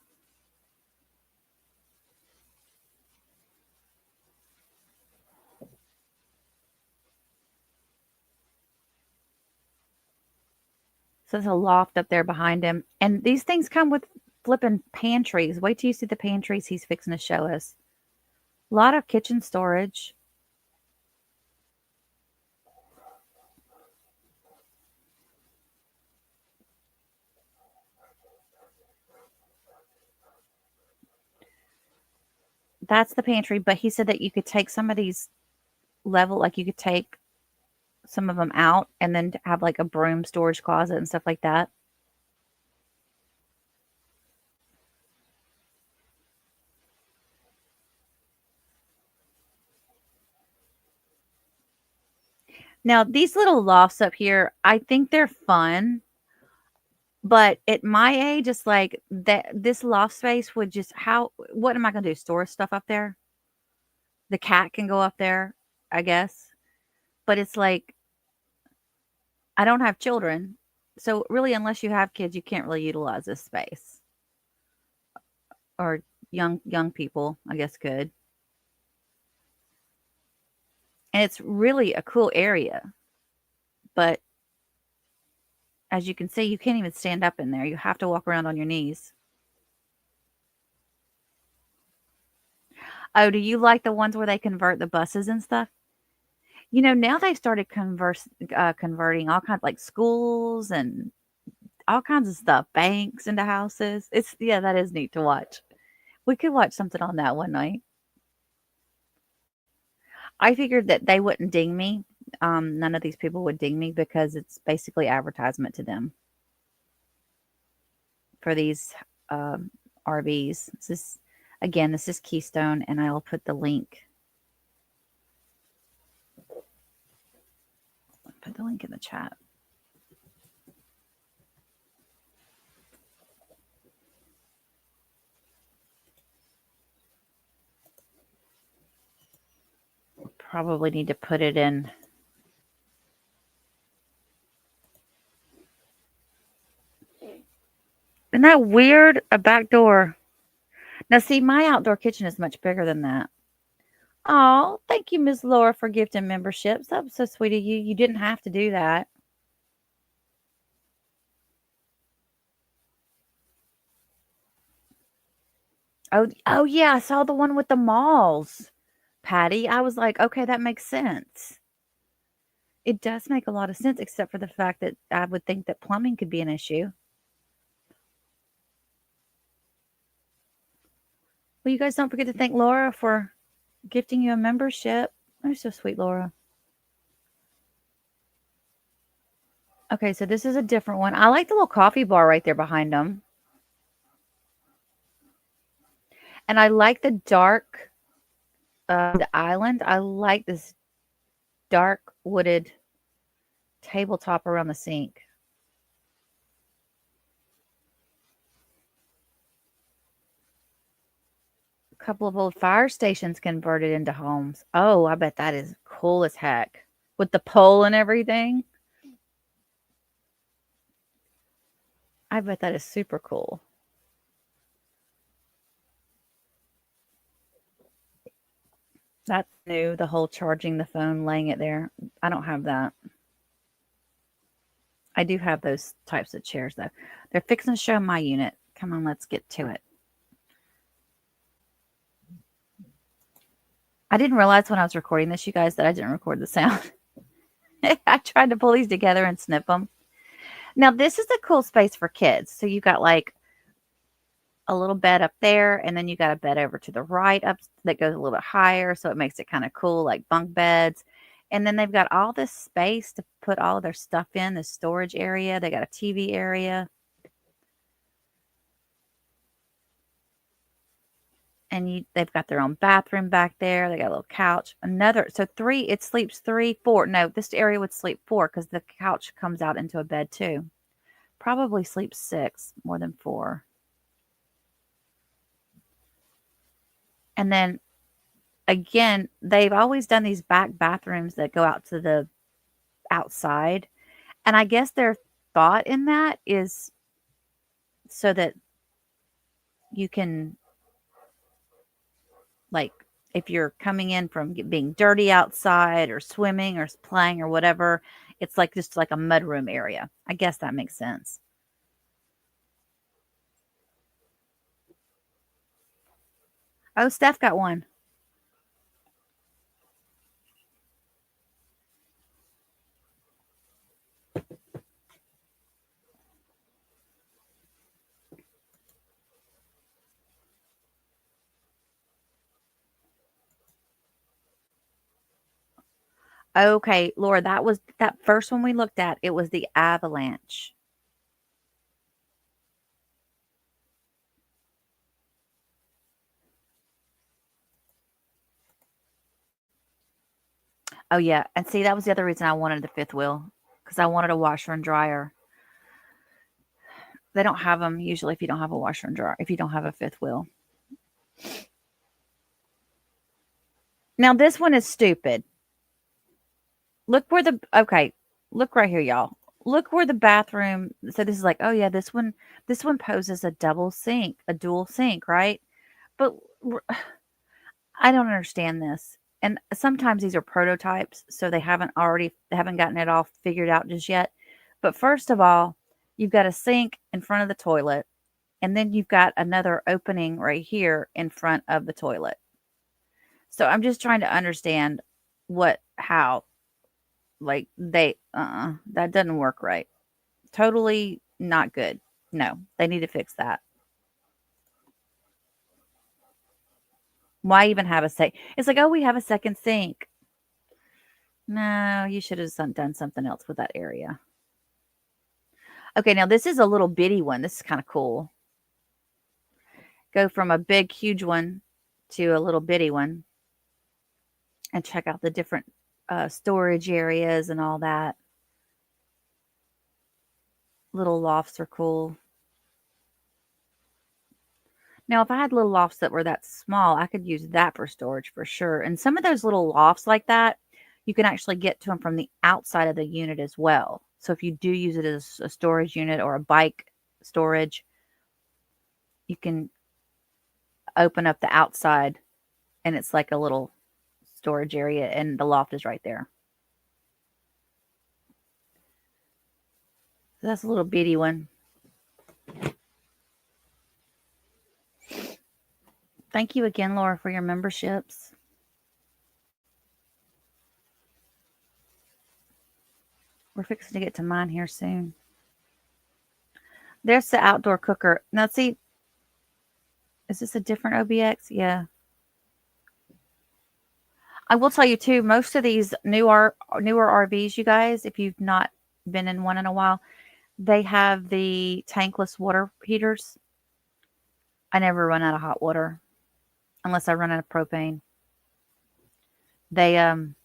So there's a loft up there behind him. And these things come with flipping pantries. Wait till you see the pantries he's fixing to show us. A lot of kitchen storage. That's the pantry, but he said that you could take some of these like you could take some of them out and then have like a broom storage closet and stuff like that. Now, these little lofts up here, I think they're fun. But at my age, it's like that this loft space would just what am I gonna do? Store stuff up there? The cat can go up there, I guess. But it's like I don't have children. So really, unless you have kids, you can't really utilize this space. Or young people, I guess could. And it's really a cool area. But as you can see, you can't even stand up in there. You have to walk around on your knees. Oh, do you like the ones where they convert the buses and stuff? You know, now they've started converting all kinds like schools and all kinds of stuff, banks into houses. That is neat to watch. We could watch something on that one night. I figured that they wouldn't ding me. None of these people would ding me because it's basically advertisement to them for these RVs. This is Keystone, and I'll put the link. Put the link in the chat. Probably need to put it in. Isn't that weird? A back door. Now, see, my outdoor kitchen is much bigger than that. Oh, thank you, Ms. Laura, for gifting memberships. That was so sweet of you. You didn't have to do that. Oh yeah, I saw the one with the malls, Patty. I was like, okay, that makes sense. It does make a lot of sense, except for the fact that I would think that plumbing could be an issue. Well, you guys don't forget to thank Laura for gifting you a membership. Oh, so sweet, Laura. Okay, so this is a different one. I like the little coffee bar right there behind them. And I like the dark the island. I like this dark wooded tabletop around the sink. A couple of old fire stations converted into homes. Oh, I bet that is cool as heck. With the pole and everything. I bet that is super cool. That's new, the whole charging the phone, laying it there. I don't have that. I do have those types of chairs, though. They're fixing to show my unit. Come on, let's get to it. I didn't realize when I was recording this, you guys, that I didn't record the sound. I tried to pull these together and snip them. Now, this is a cool space for kids. So you got like a little bed up there, and then you got a bed over to the right up that goes a little bit higher, so it makes it kind of cool, like bunk beds. And then they've got all this space to put all of their stuff in, the storage area. They got a TV area. And they've got their own bathroom back there. They got a little couch. So 3, it sleeps 3, 4. No, this area would sleep 4 because the couch comes out into a bed too. Probably sleeps 6, more than 4. And then again, they've always done these back bathrooms that go out to the outside. And I guess their thought in that is so that you can, like, if you're coming in from being dirty outside or swimming or playing or whatever, it's like just like a mudroom area. I guess that makes sense. Oh, Steph got one. Okay, Laura, that was that first one we looked at. It was the avalanche. Oh, yeah. And see, that was the other reason I wanted the fifth wheel because I wanted a washer and dryer. They don't have them usually if you don't have a washer and dryer, if you don't have a fifth wheel. Now, this one is stupid. Look where look right here, y'all. Look where the bathroom, so this is like, oh yeah, this one poses a dual sink, right? But I don't understand this. And sometimes these are prototypes, so they haven't gotten it all figured out just yet. But first of all, you've got a sink in front of the toilet, and then you've got another opening right here in front of the toilet. So I'm just trying to understand how, like, that doesn't work right. Totally not good. No, they need to fix that. Why even have a sink? It's like, oh, we have a second sink. No, you should have done something else with that area. Okay, now this is a little bitty one. This is kind of cool. Go from a big, huge one to a little bitty one. And check out the different storage areas and all that. Little lofts are cool. Now, if I had little lofts that were that small, I could use that for storage for sure. And some of those little lofts like that, you can actually get to them from the outside of the unit as well. So if you do use it as a storage unit or a bike storage, you can open up the outside and it's like a little storage area and the loft is right there. So that's a little bitty one. Thank you again, Laura, for your memberships. We're fixing to get to mine here soon. There's the outdoor cooker. Now, see, is this a different OBX? Yeah. I will tell you, too, most of these newer RVs, you guys, if you've not been in one in a while, they have the tankless water heaters. I never run out of hot water unless I run out of propane. They're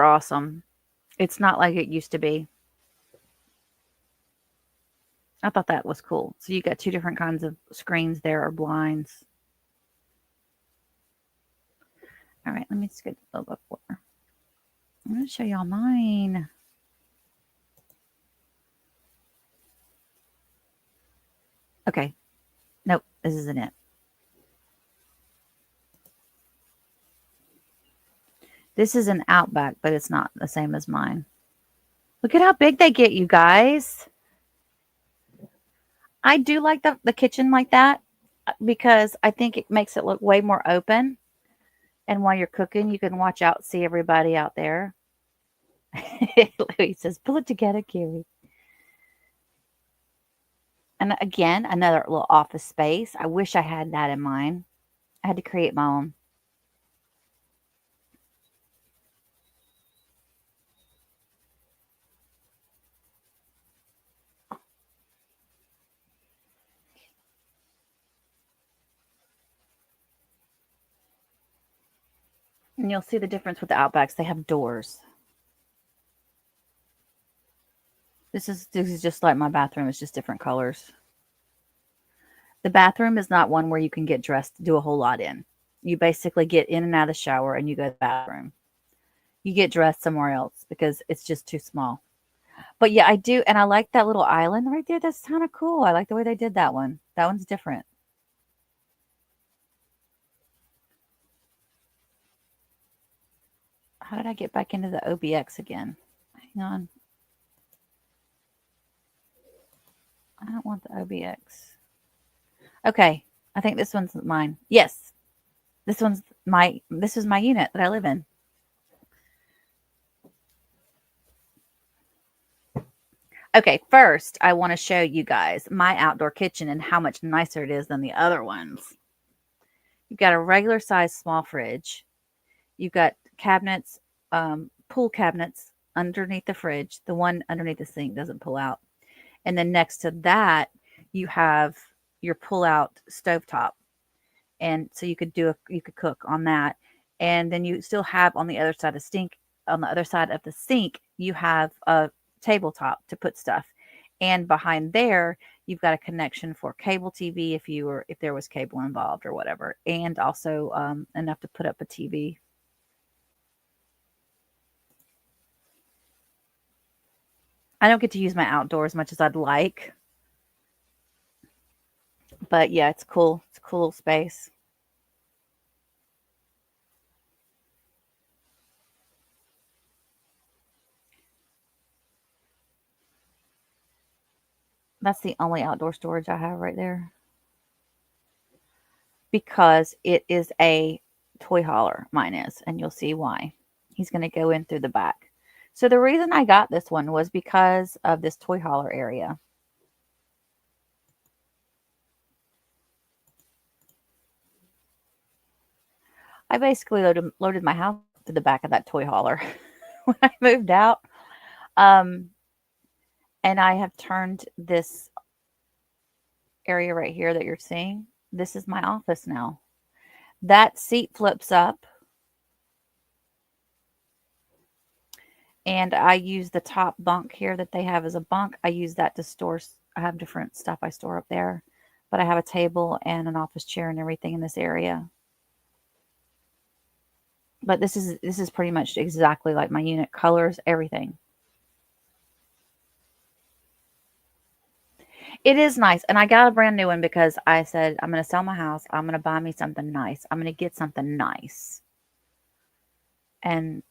awesome. It's not like it used to be. I thought that was cool. So you got 2 different kinds of screens there, or blinds. All right, let me just get a little bit more. I'm going to show y'all mine. Okay. Nope, this isn't it. This is an Outback, but it's not the same as mine. Look at how big they get, you guys. I do like the kitchen like that because I think it makes it look way more open. And while you're cooking, you can watch out, see everybody out there. Louis says, pull it together, Kerry. And again, another little office space. I wish I had that in mind. I had to create my own. And you'll see the difference with the Outbacks. They have doors. This is just like my bathroom. It's just different colors. The bathroom is not one where you can get dressed, do a whole lot in. You basically get in and out of the shower and you go to the bathroom. You get dressed somewhere else because it's just too small. But yeah, I do. And I like that little island right there. That's kind of cool. I like the way they did that one. That one's different. How did I get back into the OBX again? Hang on. I don't want the OBX. Okay. I think this one's mine. Yes. This is my unit that I live in. Okay, first I want to show you guys my outdoor kitchen and how much nicer it is than the other ones. You've got a regular size small fridge. You've got cabinets, pull cabinets underneath the fridge. The one underneath the sink doesn't pull out. And then next to that, you have your pull out stovetop. And so you could cook on that. And then you still have on the other side of the sink, you have a tabletop to put stuff. And behind there, you've got a connection for cable TV if there was cable involved or whatever, and also enough to put up a TV. I don't get to use my outdoor as much as I'd like. But yeah, it's cool. It's a cool little space. That's the only outdoor storage I have right there. Because it is a toy hauler, mine is, and you'll see why. He's going to go in through the back. So the reason I got this one was because of this toy hauler area. I basically loaded my house to the back of that toy hauler when I moved out. And I have turned this area right here that you're seeing. This is my office now. That seat flips up. And I use the top bunk here that they have as a bunk. I use that to store. I have different stuff I store up there. But I have a table and an office chair and everything in this area. But this is pretty much exactly like my unit. Colors, everything. It is nice. And I got a brand new one because I said, I'm going to sell my house. I'm going to buy me something nice. I'm going to get something nice. And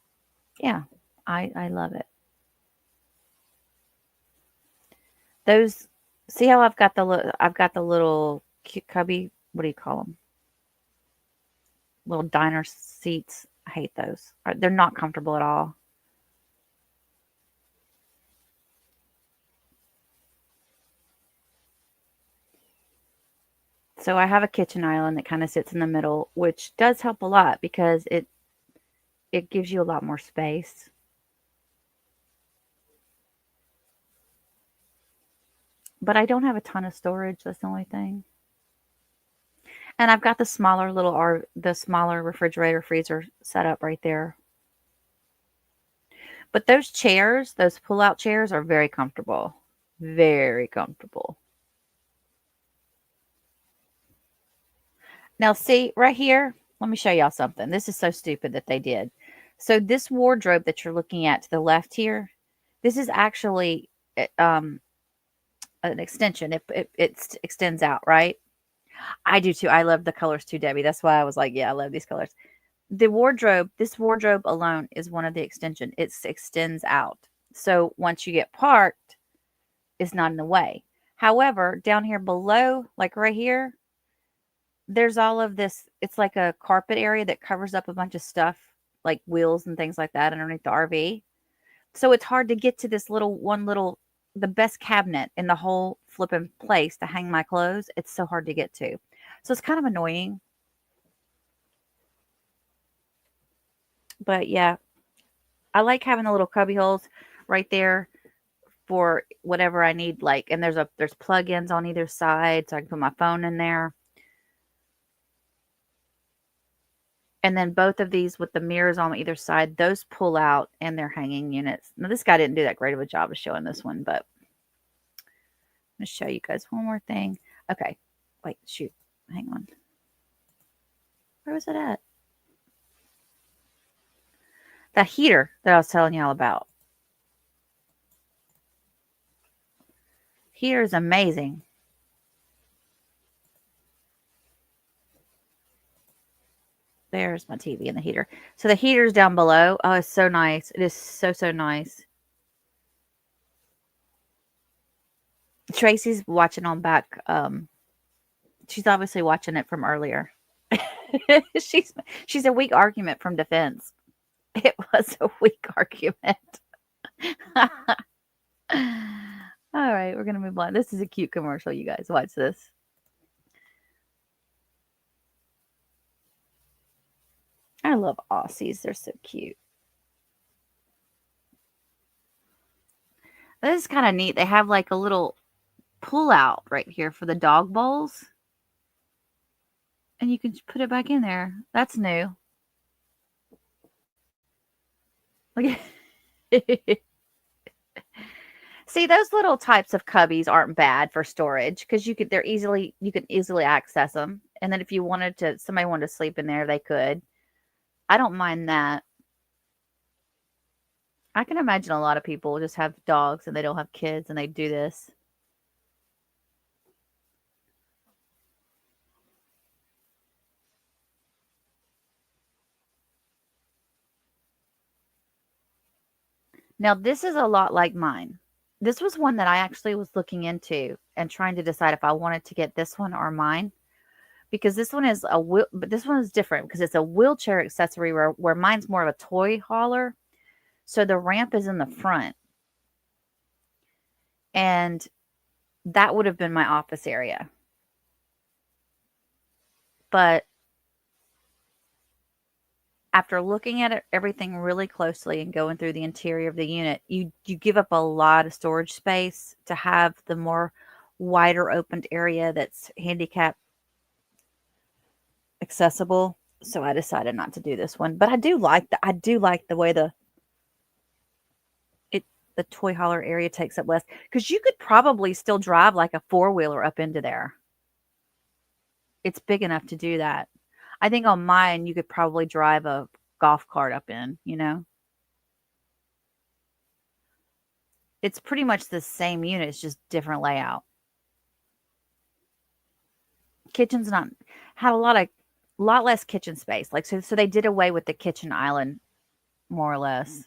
yeah, I love it. Those, see how I've got the little cute cubby, what do you call them? Little diner seats. I hate those. They're not comfortable at all. So I have a kitchen island that kind of sits in the middle, which does help a lot because it gives you a lot more space. But I don't have a ton of storage. That's the only thing. And I've got the smaller refrigerator freezer set up right there. But those chairs, those pull-out chairs are very comfortable. Very comfortable. Now see, right here, let me show y'all something. This is so stupid that they did. So this wardrobe that you're looking at to the left here, this is actually an extension. It extends out, right? I do too. I love the colors too, Debbie. That's why I was like, yeah, I love these colors. This wardrobe alone is one of the extension. It extends out. So once you get parked, it's not in the way. However, down here below, like right here, there's all of this. It's like a carpet area that covers up a bunch of stuff, like wheels and things like that underneath the RV. So it's hard to get to this little the best cabinet in the whole flipping place to hang my clothes. It's so hard to get to. So it's kind of annoying. But yeah, I like having the little cubby holes right there for whatever I need. Like, and there's plug-ins on either side, so I can put my phone in there. And then both of these with the mirrors on either side, those pull out and they're hanging units. Now, this guy didn't do that great of a job of showing this one, but I'm going to show you guys one more thing. Okay. Wait, shoot. Hang on. Where was it at? The heater that I was telling y'all about. Heater is amazing. There's my TV and the heater. So the heater's down below. Oh, it's so nice. It is so, so nice. Tracy's watching on back. She's obviously watching it from earlier. she's a weak argument from defense. It was a weak argument. All right, we're gonna move on. This is a cute commercial, you guys. Watch this. I love Aussies. They're so cute. This is kind of neat. They have like a little pull out right here for the dog bowls. And you can put it back in there. That's new. Look at See, those little types of cubbies aren't bad for storage because you can easily access them. And then if you somebody wanted to sleep in there, they could. I don't mind that. I can imagine a lot of people just have dogs and they don't have kids and they do this. Now, this is a lot like mine. This was one that I actually was looking into and trying to decide if I wanted to get this one or mine. Because this one is but this one is different because it's a wheelchair accessory where mine's more of a toy hauler. So the ramp is in the front. And that would have been my office area. But after looking at everything really closely and going through the interior of the unit, you give up a lot of storage space to have the more wider opened area that's handicap accessible. So I decided not to do this one. But I do like the way the toy hauler area takes up less, because you could probably still drive like a four-wheeler up into there. It's big enough to do that. I think on mine you could probably drive a golf cart up in, It's pretty much the same unit, it's just different layout. Kitchen's not had a lot less kitchen space. Like so they did away with the kitchen island more or less.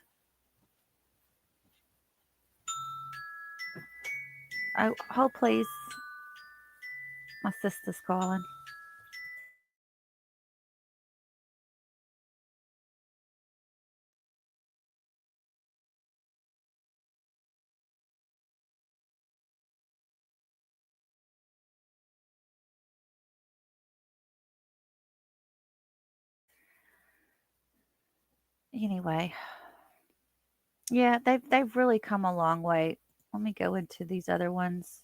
Oh, hold please. My sister's calling. Anyway, yeah, they've really come a long way. Let me go into these other ones.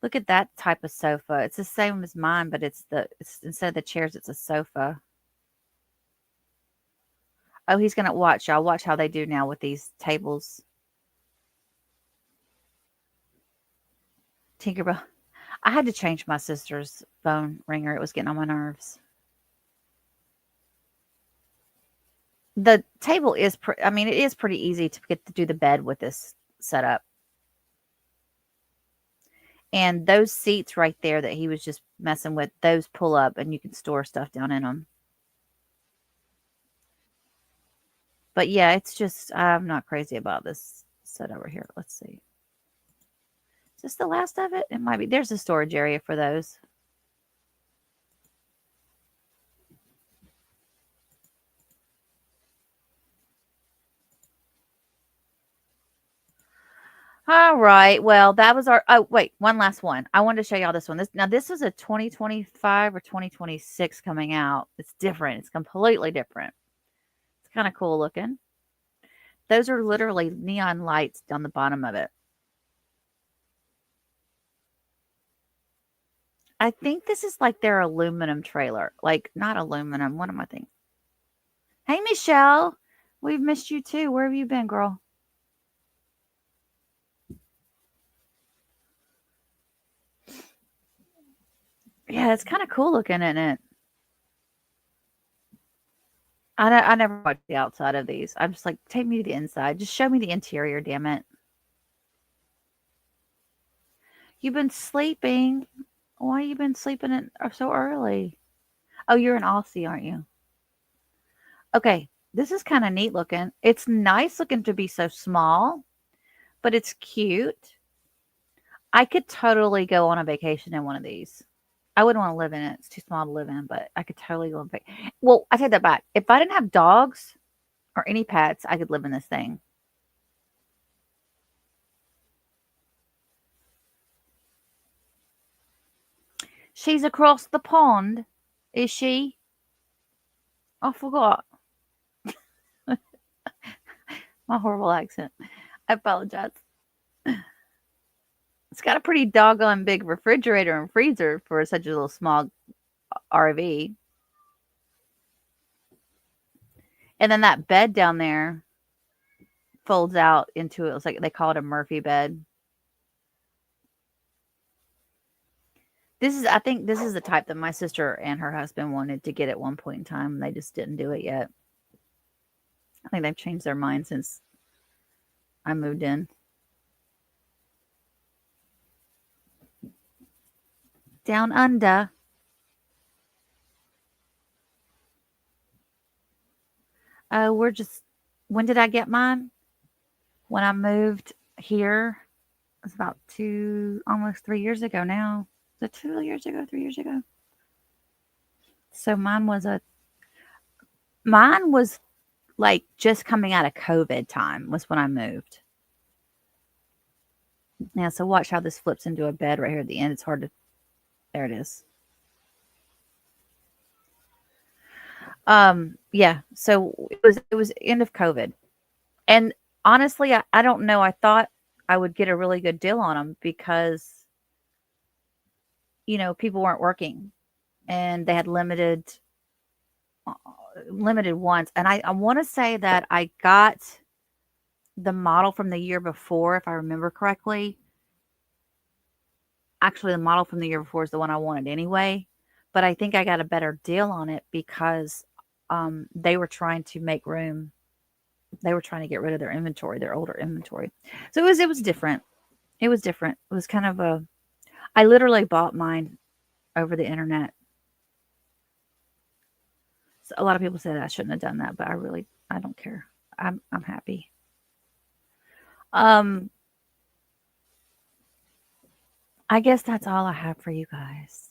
Look at that type of sofa. It's the same as mine, but it's instead of the chairs, it's a sofa. Oh, he's gonna watch. Y'all watch how they do now with these tables. Tinkerbell. I had to change my sister's phone ringer. It was getting on my nerves. The table is, it is pretty easy to get to do the bed with this setup. And those seats right there that he was just messing with, those pull up and you can store stuff down in them. But yeah, it's just, I'm not crazy about this set over here. Let's see. Is this the last of it? It might be. There's a storage area for those. All right. Well, that was our. Oh, wait, one last one. I wanted to show y'all this one. This is a 2025 or 2026 coming out. It's different. It's completely different. It's kind of cool looking. Those are literally neon lights down the bottom of it. I think this is like their aluminum trailer. Like, not aluminum. What am I thinking? Hey, Michelle. We've missed you too. Where have you been, girl? Yeah, it's kind of cool looking, isn't it? I never watch the outside of these. I'm just like, take me to the inside. Just show me the interior, damn it. You've been sleeping. Why you been sleeping so early? Oh, you're an Aussie, aren't you? Okay, this is kind of neat looking. It's nice looking to be so small, but it's cute. I could totally go on a vacation in one of these. I wouldn't want to live in it. It's too small to live in, but I could totally go on vacation. Well, I take that back. If I didn't have dogs or any pets, I could live in this thing. She's across the pond, is she? I forgot. My horrible accent. I apologize. It's got a pretty doggone big refrigerator and freezer for such a little small RV. And then that bed down there folds out into it. It's like they call it a Murphy bed. I think this is the type that my sister and her husband wanted to get at one point in time. They just didn't do it yet. I think they've changed their mind since I moved in. Down under. When did I get mine? When I moved here, it was about almost 3 years ago now. Was it 2 years ago, 3 years ago? So mine was like just coming out of COVID time was when I moved. Yeah, so watch how this flips into a bed right here at the end. It's hard to, there it is. Yeah, so it was end of COVID. And honestly, I don't know. I thought I would get a really good deal on them because, people weren't working and they had limited ones. And I want to say that I got the model from the year before, if I remember correctly. Actually, the model from the year before is the one I wanted anyway. But I think I got a better deal on it because they were trying to make room. They were trying to get rid of their inventory, their older inventory. So it was different. It was different. It was kind of I literally bought mine over the internet. So a lot of people said I shouldn't have done that, but I don't care. I'm happy. I guess that's all I have for you guys.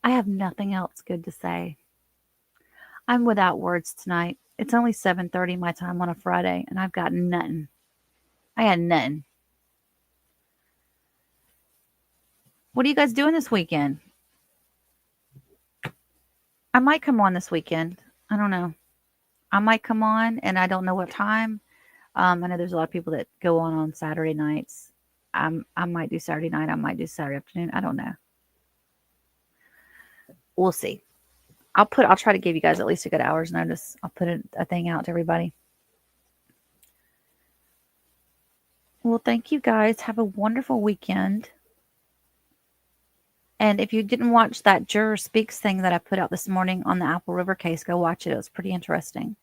I have nothing else good to say. I'm without words tonight. It's only 7:30 my time on a Friday, and I've got nothing. I got nothing. What are you guys doing this weekend? I might come on this weekend. I don't know. I might come on, and I don't know what time. I know there's a lot of people that go on Saturday nights. I might do Saturday night. I might do Saturday afternoon. I don't know. We'll see. I'll try to give you guys at least a good hour's notice. I'll put a thing out to everybody. Well, thank you guys. Have a wonderful weekend. And if you didn't watch that Juror Speaks thing that I put out this morning on the Apple River case, go watch it. It was pretty interesting.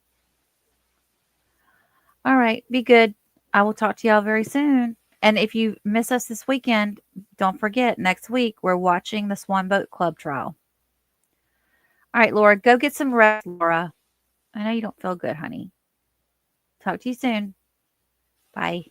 All right. Be good. I will talk to y'all very soon. And if you miss us this weekend, don't forget, next week we're watching the Swan Boat Club trial. All right, Laura, go get some rest, Laura. I know you don't feel good, honey. Talk to you soon. Bye.